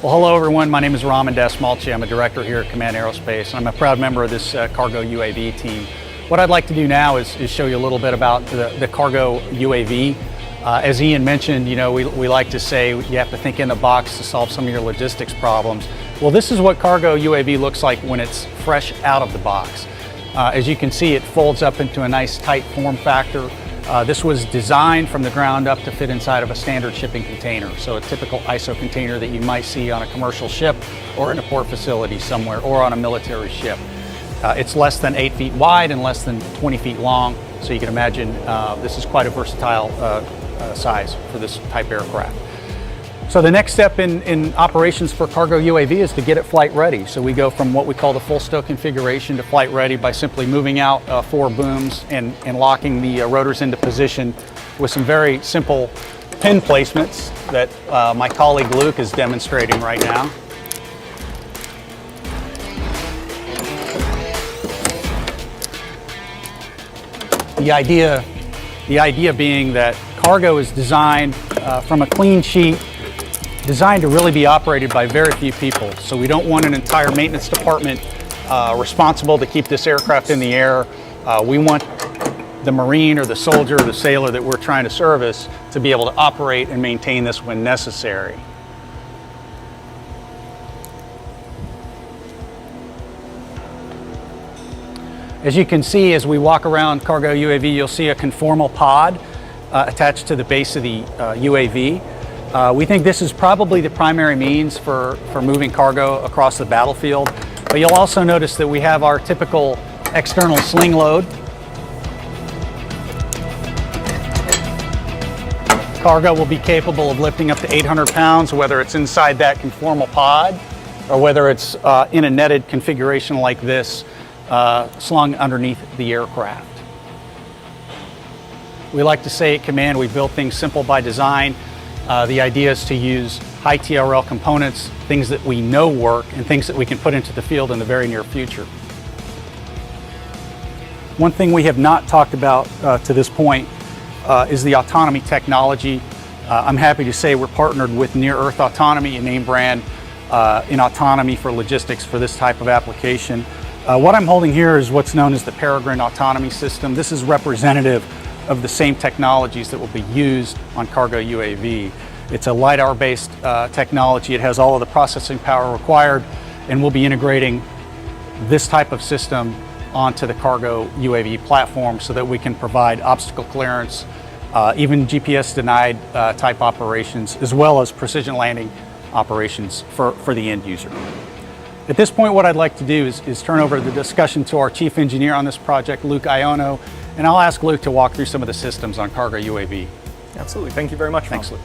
Well, hello everyone. My name is Raman Dasmalchi. I'm a director here at Kaman Aerospace, and I'm a proud member of this cargo UAV team. What I'd like to do now is show you a little bit about the cargo UAV. As Ian mentioned, we like to say you have to think in the box to solve some of your logistics problems. Well, this is what cargo UAV looks like when it's fresh out of the box. As you can see, it folds up into a nice tight form factor. This was designed from the ground up to fit inside of a standard shipping container. So a typical ISO container that you might see on a commercial ship or in a port facility somewhere or on a military ship. It's less than 8 feet wide and less than 20 feet long. So you can imagine this is quite a versatile size for this type aircraft. So the next step in operations for cargo UAV is to get it flight ready. So we go from what we call the full stow configuration to flight ready by simply moving out 4 booms and locking the rotors into position with some very simple pin placements that my colleague Luke is demonstrating right now. The idea being that cargo is designed from a clean sheet, designed to really be operated by very few people. So we don't want an entire maintenance department responsible to keep this aircraft in the air. We want the Marine or the soldier or the sailor that we're trying to service to be able to operate and maintain this when necessary. As you can see, as we walk around cargo UAV, you'll see a conformal pod attached to the base of the UAV. We think this is probably the primary means for moving cargo across the battlefield, but you'll also notice that we have our typical external sling load. Cargo will be capable of lifting up to 800 pounds, whether it's inside that conformal pod or whether it's in a netted configuration like this, slung underneath the aircraft. We like to say at Kaman, we build things simple by design. The idea is to use high TRL components, things that we know work, and things that we can put into the field in the very near future. One thing we have not talked about to this point is the autonomy technology. I'm happy to say we're partnered with Near Earth Autonomy, a name brand in autonomy for logistics for this type of application. What I'm holding here is what's known as the Peregrine Autonomy System. This is representative of the same technologies that will be used on cargo UAV. It's a LiDAR-based technology. It has all of the processing power required, and we'll be integrating this type of system onto the cargo UAV platform so that we can provide obstacle clearance, even GPS-denied type operations, as well as precision landing operations for the end user. At this point, what I'd like to do is turn over the discussion to our chief engineer on this project, Luke Iono, and I'll ask Luke to walk through some of the systems on cargo UAV. Absolutely. Thank you very much. Thanks, Luke.